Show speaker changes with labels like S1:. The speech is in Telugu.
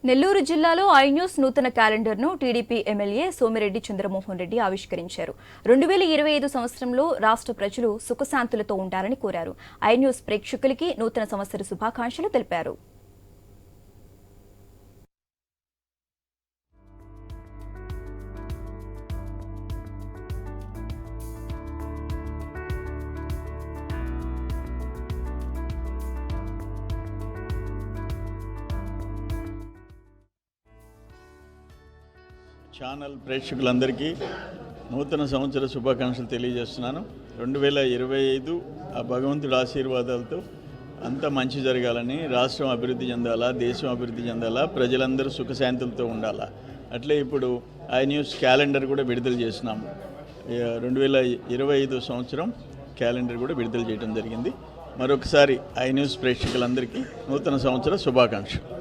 S1: నెల్లూరు జిల్లాలో ఐన్యూస్ నూతన క్యాలెండర్ను టీడీపీ ఎమ్మెల్యే సోమిరెడ్డి చంద్రమోహన్ రెడ్డి ఆవిష్కరించారు. 2025 సంవత్సరంలో రాష్ట్ర ప్రజలు సుఖశాంతులతో ఉండాలని కోరారు. ఐన్యూస్ ప్రేక్షకులకి నూతన సంవత్సర శుభాకాంక్షలు తెలిపారు.
S2: ఛానల్ ప్రేక్షకులందరికీ నూతన సంవత్సర శుభాకాంక్షలు తెలియజేస్తున్నాను. 2025 ఆ భగవంతుడి ఆశీర్వాదాలతో అంత మంచి జరగాలని, రాష్ట్రం అభివృద్ధి చెందాలా, దేశం అభివృద్ధి చెందాలా, ప్రజలందరూ సుఖశాంతులతో ఉండాలా. అట్లే ఇప్పుడు ఐన్యూస్ క్యాలెండర్ కూడా విడుదల చేసినాము. 2025 సంవత్సరం క్యాలెండర్ కూడా విడుదల చేయడం జరిగింది. మరొకసారి ఐన్యూస్ ప్రేక్షకులందరికీ నూతన సంవత్సర శుభాకాంక్షలు.